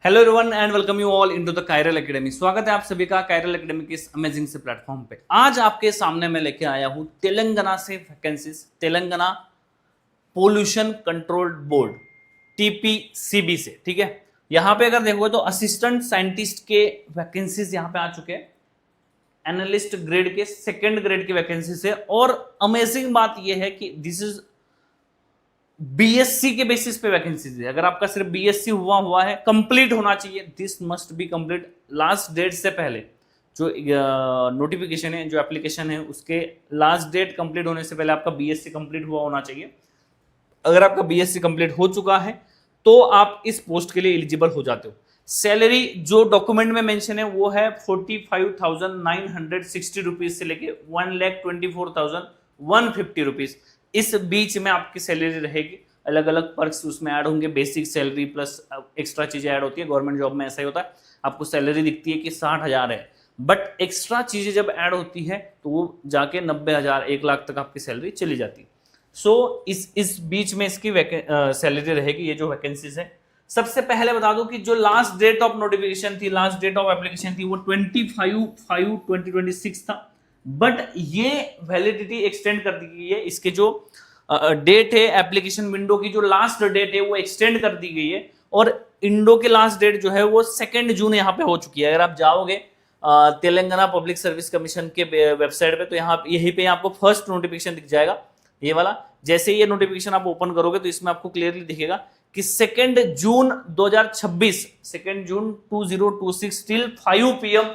Hello everyone and welcome you all into the कायरल academy. स्वागत है आप सभी का कायरल एकेडमी के इस अमेजिंग से प्लेटफॉर्म पे। आज आपके सामने मैं लेके आया हूं तेलंगाना से vacancies, Telangana pollution control board TPCB से। ठीक है, यहां पे अगर देखोगे तो असिस्टेंट साइंटिस्ट के वैकेंसीज यहां पे आ चुके हैं, एनालिस्ट ग्रेड के सेकेंड ग्रेड की वैकेंसीज है। और अमेजिंग बात यह है कि दिस इज बीएससी के बेसिस पे वैकेंसीज है। अगर आपका सिर्फ बीएससी हुआ है, कंप्लीट होना चाहिए, this must be complete last date से पहले। जो नोटिफिकेशन है, जो एप्लीकेशन है, उसके लास्ट डेट कंप्लीट होने से पहले आपका बीएससी कंप्लीट हुआ होना चाहिए। अगर आपका बीएससी कंप्लीट हो चुका है तो आप इस पोस्ट के लिए एलिजिबल हो जाते हो। सैलरी जो डॉक्यूमेंट में मेंशन है वो है 45,960 रुपीज से लेके 1,24,150 रुपीज। इस बीच में आपकी सैलरी रहेगी। अलग अलग पर्क्स उसमें ऐड होंगे, बेसिक सैलरी प्लस एक्स्ट्रा चीजें ऐड होती है। गवर्नमेंट जॉब में ऐसा ही होता है, आपको सैलरी दिखती है कि 60,000 है, बट एक्स्ट्रा चीजें जब ऐड होती है तो वो जाके 90,000 1 लाख तक आपकी सैलरी चली जाती है। सो इस बीच में इसकी सैलरी रहेगी। ये जो वैकेंसीज है, सबसे पहले बता दूं कि जो लास्ट डेट ऑफ नोटिफिकेशन थी, लास्ट डेट ऑफ एप्लीकेशन थी, वो 25/5/2026 था। बट ये वैलिडिटी एक्सटेंड कर दी गई है। इसके जो डेट है, एप्लीकेशन विंडो की जो लास्ट डेट है वो एक्सटेंड कर दी गई है। और इंडो के लास्ट डेट जो है वो 2 जून यहाँ पे हो चुकी है। अगर आप जाओगे तेलंगाना पब्लिक सर्विस कमीशन के वेबसाइट पे तो यहाँ यहीं पे आपको फर्स्ट नोटिफिकेशन दिख जाएगा, ये वाला। जैसे ये नोटिफिकेशन आप ओपन करोगे तो इसमें आपको क्लियरली दिखेगा कि 2 जून 2026, 2 जून 2026 टिल 5 PM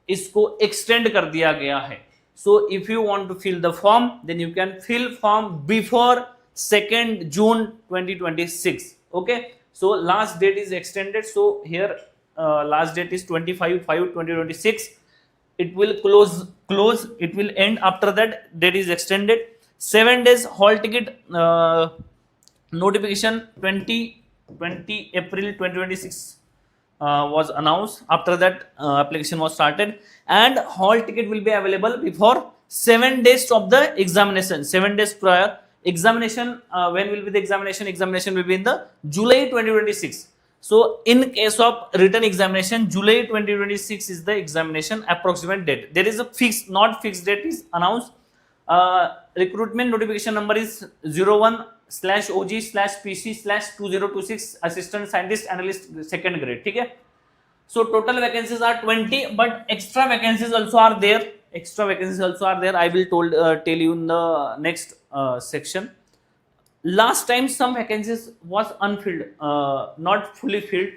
इसको एक्सटेंड कर दिया गया है। So if you want to fill the form, then you can fill form before 2 June 2026. Okay, so last date is extended. So here last date is 25/5/2026. It will close. It will end after that. Date is extended. 7 days hall ticket notification 20 April 2026 was announced. After that application was started, and hall ticket will be available before 7 days of the examination, 7 days prior examination. When will be the examination? Examination will be in the July 2026. So in case of written examination, July 2026 is the examination approximate date. There is a fixed, not fixed date is announced. Recruitment notification number is 01/OG/PC/2026 assistant scientist analyst second grade. ठीक है, so total vacancies are 20, but extra vacancies also are there. I will tell you in the next section. Last time some vacancies was unfilled, not fully filled,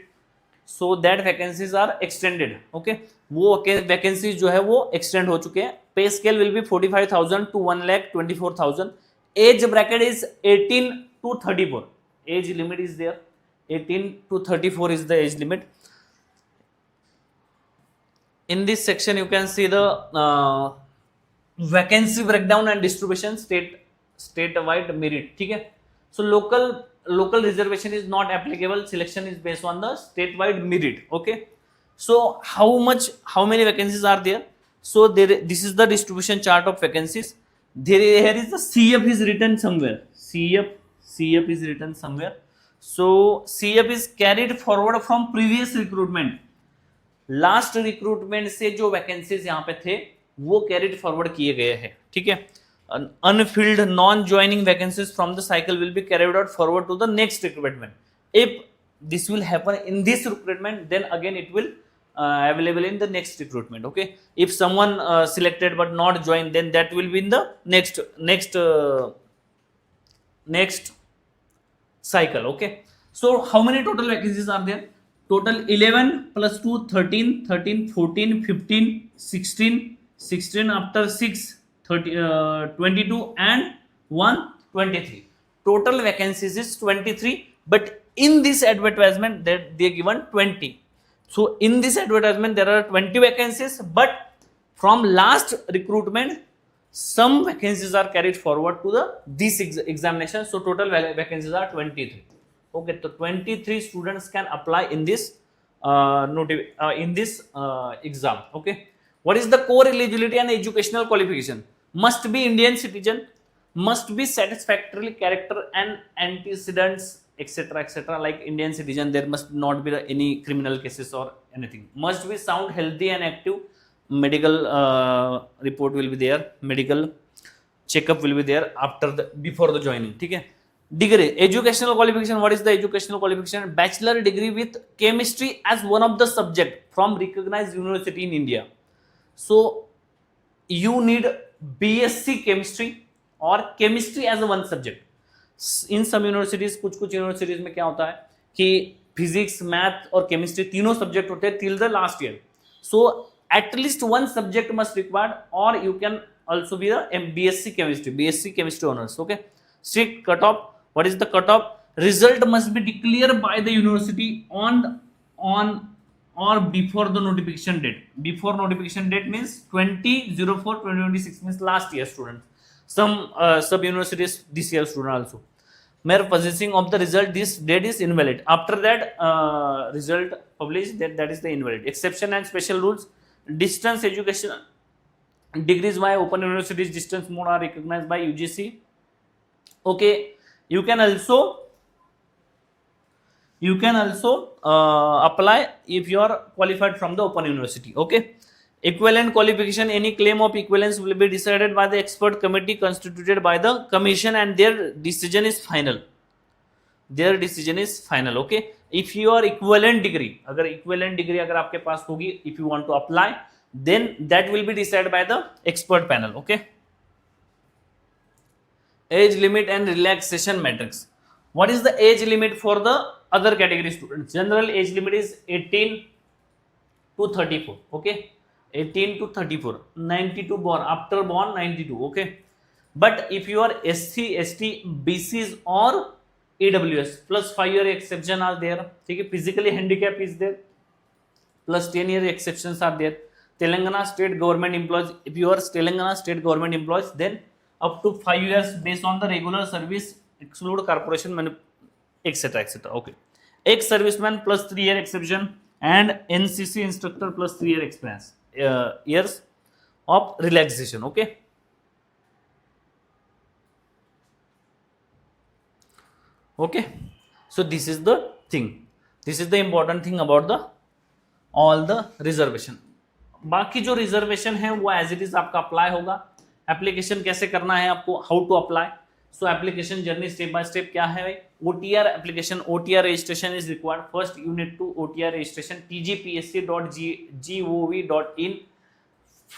so that vacancies are extended. Okay, वो vacancies जो है वो extend हो चुके हैं। Pay scale will be 45,000 to 1,24,000. Age bracket is 18 to 34. Age limit is there. 18 to 34 is the age limit. In this section, you can see the vacancy breakdown and distribution statewide merit. ठीक है, so local reservation is not applicable. Selection is based on the statewide merit. Okay, so how many vacancies are there? So this is the distribution chart of vacancies. Here is the CF is written somewhere. CF is written somewhere. So CF is carried forward from previous recruitment. Last recruitment से जो vacancies यहाँ पे थे वो carried forward किए गए हैं। ठीक है, unfilled non joining vacancies from the cycle will be carried out forward to the next recruitment. If this will happen in this recruitment, then again it will available in the next recruitment. Okay, if someone selected but not joined, then that will be in the next cycle. Okay, so how many total vacancies are there? Total 11 plus 2 13, 13 14 15 16, 16 after 6 22 and 1 23. Total vacancies is 23, but in this advertisement that they given 20. So in this advertisement there are 20 vacancies, but from last recruitment some vacancies are carried forward to this examination. So total vacancies are 23. Okay, so 23 students can apply in this exam. Okay, what is the core eligibility and educational qualification? Must be Indian citizen, must be satisfactory character and antecedents etc., like Indian citizen, there must not be any criminal cases or anything. Must be sound, healthy and active. Medical report will be there, medical checkup will be there after the before the joining. ठीक है. Degree, educational qualification. What is the educational qualification? Bachelor degree with chemistry as one of the subject from recognized university in India. So you need B.SC chemistry or chemistry as a one subject. इन सब universities, कुछ universities में क्या होता है कि physics, math और chemistry तीनों subject होते हैं till the last year. So at least one subject must required, और you can also be the B.SC chemistry honors. Okay, strict cut off. What is the cut off? Result must be declared by the university on or before the notification date. Before notification date means 20/04/2026 means last year student. Some sub universities this year student also. Mere possessing of the result, this date is invalid. After that result published, that is the invalid. Exception and special rules. Distance education degrees by open universities distance mode are recognized by UGC. Okay, you can also apply if you are qualified from the open university. Okay, equivalent qualification. Any claim of equivalence will be decided by the expert committee constituted by the commission, and their decision is final. Okay, if your equivalent degree, अगर equivalent degree अगर आपके पास होगी, if you want to apply, then that will be decided by the expert panel. Okay, age limit and relaxation matrix. What is the age limit for the other category students? General age limit is 18 to 34. Okay, 18 to 34. 92 born, after born 92. Okay, but if you are SC, ST, BCs or EWS, plus 5 year exception are there. ठीक है, physically handicap is there, plus 10 year exceptions are there. Telangana state government employees, if you are Telangana state government employees, then up to 5 years based on the regular service, exclude corporation, etc. Okay, ex serviceman plus 3 year exception, and NCC instructor plus 3 year experience, years of relaxation. Okay, so this is the thing, this is the important thing about the all the reservation. बाकी जो reservation है वो as it is आपका apply होगा. Application कैसे करना है आपको, how to apply. So application journey step by step क्या है. OTR application, OTR registration is required. First you need to OTR registration, tgpsc.gov.in.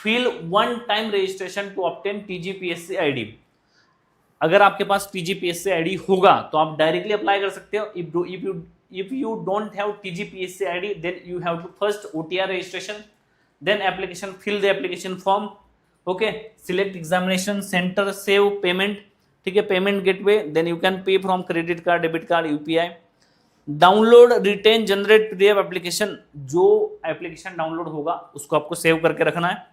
Fill one time registration to obtain TGPSC ID. अगर आपके पास TGPSC ID होगा तो आप directly apply कर सकते हो. If you don't have TGPSC ID, then you have to first OTR registration, then application, fill the application form. Okay, select examination center, save payment. ठीक है, payment gateway, then you can pay from credit card, debit card, UPI. Download, retain, generate PDF application. जो application download होगा उसको आपको save करके रखना है.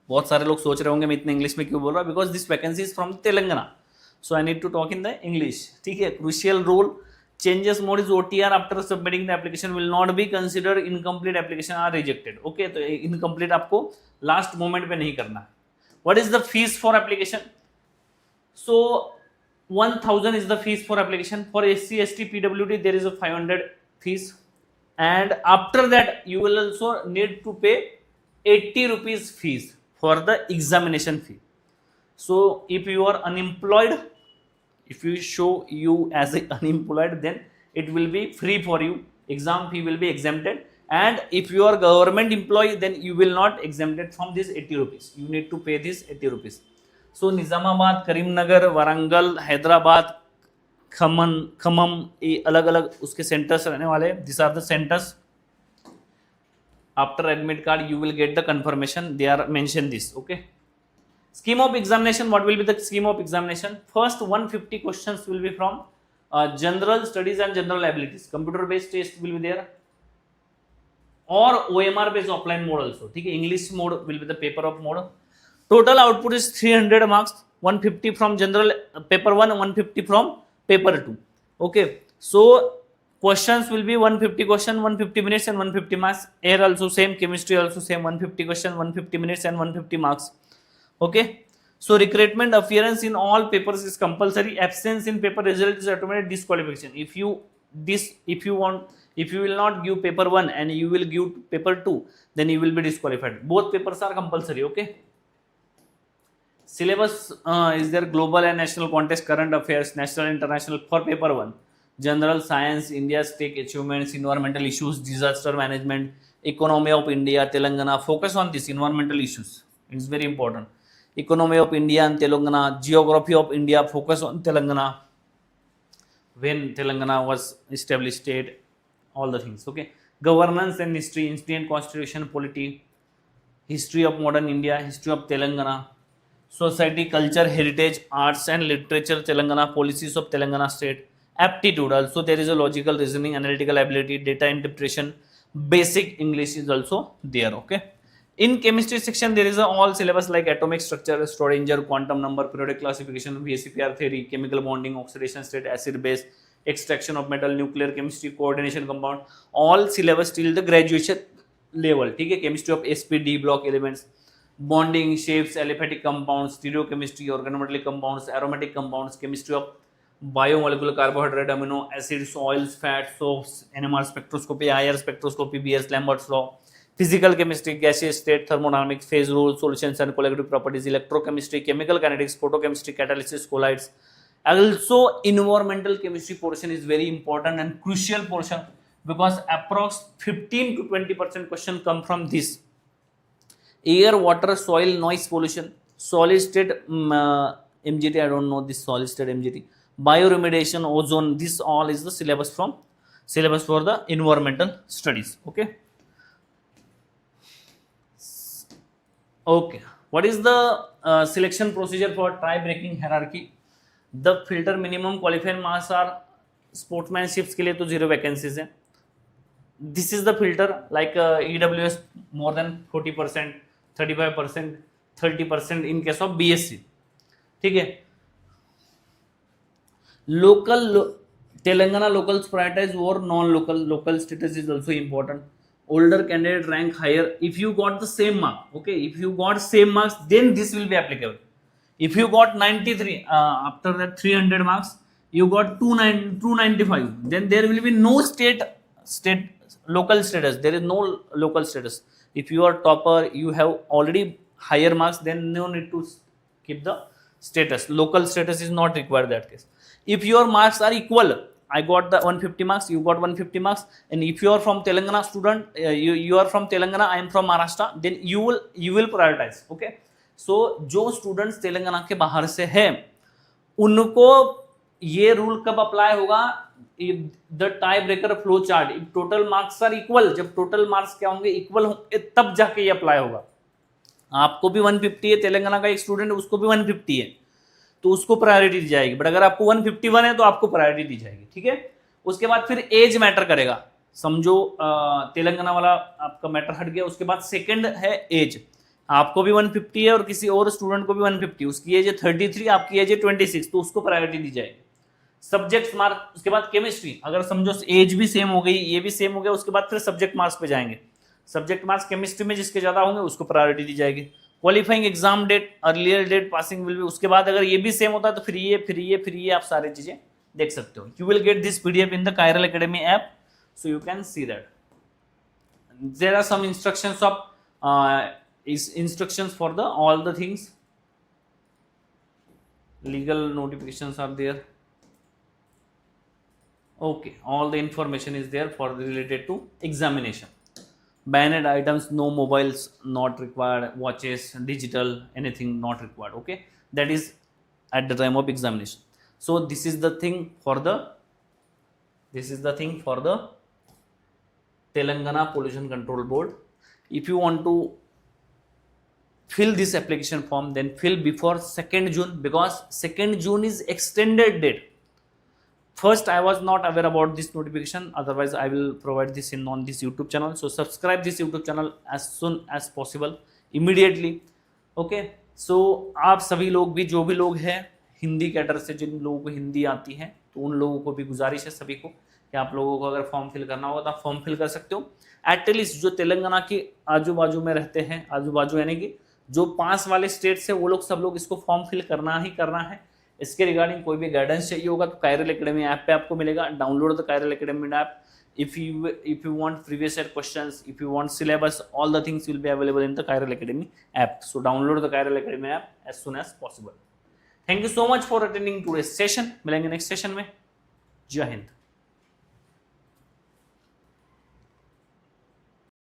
बहुत सारे लोग सोच रहे होंगे मैं इतने इंग्लिश में क्यों बोल रहा हूँ, because this vacancy is from Telangana, so I need to talk in the English. ठीक है, crucial rule, changes made is OTR after submitting the application will not be considered, incomplete application are rejected. Okay, तो incomplete आपको last moment पे नहीं करना है. What is the fees for application? So 1000 is the fees for application. For SC, ST, PWD there is a 500 fees, and after that you will also need to pay 80 rupees fees for the examination fee. So if you are unemployed, if you show you as unemployed, then it will be free for you. Exam fee will be exempted, and if you are government employee, then you will not exempted from this 80 rupees. You need to pay this 80 rupees. So Nizamabad, Karimnagar, Warangal, Hyderabad, Khammam, ये अलग अलग उसके centres रहने वाले. This are the centres. After admit card you will get the confirmation, they are mention this. Okay, scheme of examination. What will be the scheme of examination? First 150 questions will be from general studies and general abilities. Computer based test will be there, और OMR based offline mode also. ठीक है, English mode will be the paper of mode. Total output is 300 marks, 150 from general paper 1, 150 from paper 2. Okay, so questions will be 150 question, 150 minutes and 150 marks. Air also same, chemistry also same, 150 question, 150 minutes and 150 marks. Okay, So recruitment appearance in all papers is compulsory. Absence in paper result is automatic disqualification. If you will not give paper 1 and you will give paper 2, then you will be disqualified. Both papers are compulsory. Okay. Syllabus is there global and national contest, current affairs, national international for paper 1. General science, India's tech achievements, environmental issues, disaster management, economy of India, Telangana. Focus on this environmental issues. It's very important. Economy of India and Telangana, geography of India, focus on Telangana, when Telangana was established state, all the things. Okay. Governance and history, Indian constitution, polity, history of modern India, history of Telangana, society, culture, heritage, arts and literature, Telangana, policies of Telangana state, aptitude. Also there is a logical reasoning, analytical ability, data interpretation, basic English is also there. Okay. In chemistry section, there is a all syllabus like atomic structure, Schrodinger, quantum number, periodic classification, VSEPR theory, chemical bonding, oxidation state, acid base, extraction of metal, nuclear chemistry, coordination compound, all syllabus till the graduation level. ठीक है. Chemistry of sp, d block elements, bonding, shapes, aliphatic compounds, stereochemistry, organometallic compounds, aromatic compounds, chemistry of biomolecular, carbohydrate, amino acids, oils, fats, soaps, NMR spectroscopy, IR spectroscopy, BS Lambert's law, physical chemistry, gaseous state, thermodynamics, phase rules, solutions and collective properties, electrochemistry, chemical kinetics, photochemistry, catalysis, colloids. Also environmental chemistry portion is very important and crucial portion, because approx 15 to 20% question come from this: air, water, soil, noise pollution, solid state MGT, I don't know this solid state MGT, bioremediation, ozone. This all is the syllabus for the environmental studies. Okay. Okay, what is the selection procedure for tie-breaking hierarchy? The filter minimum qualifying marks are sportsmanships के लिए तो 0 vacancies है. This is the filter like EWS more than 40%, 35%, 30% in case of B.SC. ठीक है. Local Telangana locals prioritize or non-local. Local status is also important. Older candidate rank higher if you got the same mark. Okay, if you got same marks, then this will be applicable. If you got 93 after that 300 marks, you got 295, then there will be no state local status. There is no local status. If you are topper, you have already higher marks, then no need to keep the status. Local status is not required that case. If your marks are equal, I got the 150 marks, you got 150 marks, and if you are from Telangana student, you are from Telangana, I am from Maharashtra, then you will prioritize. Okay. So जो students Telangana के बाहर से है, उनको ये rule कब apply होगा? The tie breaker flow chart, if total marks are equal, जब टोटल मार्क्स क्या होंगे इक्वल होंगे, तब जाके ये अप्लाई होगा. आपको भी 150 है, तेलंगाना का एक स्टूडेंट है उसको भी 150 है, तो उसको प्रायोरिटी दी जाएगी. बट अगर आपको 151 है तो आपको प्रायोरिटी दी जाएगी. ठीक है. उसके बाद फिर एज मैटर करेगा. समझो तेलंगाना वाला आपका मैटर हट गया. उसके बाद सेकंड है एज. आपको भी 150 है और किसी और स्टूडेंट को भी 150, उसकी एज है 33, आपकी एज है 26, तो उसको प्रायोरिटी दी जाएगी. सब्जेक्ट मार्क, उसके बाद केमिस्ट्री, अगर समझो एज भी सेम हो गई, ये भी सेम हो गया, उसके बाद फिर सब्जेक्ट मार्क्स पे जाएंगे. सब्जेक्ट मार्क्स केमिस्ट्री में जिसके ज्यादा होंगे उसको प्रायोरिटी दी जाएगी. Qualifying exam date, earlier date, passing will be. उसके बाद अगर ये भी सेम होता है तो फिर ये आप सारी चीजें देख सकते हो. You will get this PDF in the कायरल academy app, so you can see that. There are some instructions of instructions for the all the things. Legal notifications are there. Okay, all the information is there for related to examination. Banned items, no mobiles not required, watches, digital, anything not required. Okay, that is at the time of examination. So this is the thing for the Telangana Pollution Control Board. If you want to fill this application form, then fill before 2nd June, because 2nd June is extended date. First, I was not aware about this notification, otherwise I will provide this on this YouTube channel. So subscribe this YouTube channel as soon as possible, immediately. Okay, so आप सभी लोग भी, जो भी लोग हैं Hindi cadre से, जिन लोगों को हिंदी आती है, तो उन लोगों को भी गुजारिश है सभी को कि आप लोगों को अगर फॉर्म फिल करना होगा तो आप फॉर्म फिल कर सकते हो. एटलीस्ट जो तेलंगाना के आजू बाजू में रहते हैं, आजू बाजू यानी कि जो पास वाले स्टेट्स है वो लोग सब लोग इसको फॉर्म फिल करना ही करना है। इसके रिगार्डिंग कोई भी गाइडेंस चाहिए होगा तो कायरल एकेडमी ऐप पे आपको मिलेगा। डाउनलोड द कायरल academy app. if you want previous year questions, if you want syllabus, all the things will be available in the Chiral Academy app. So download the Chiral Academy app as soon as possible. Thank you so much for attending today's session. मिलेंगे next session में। जय हिंद।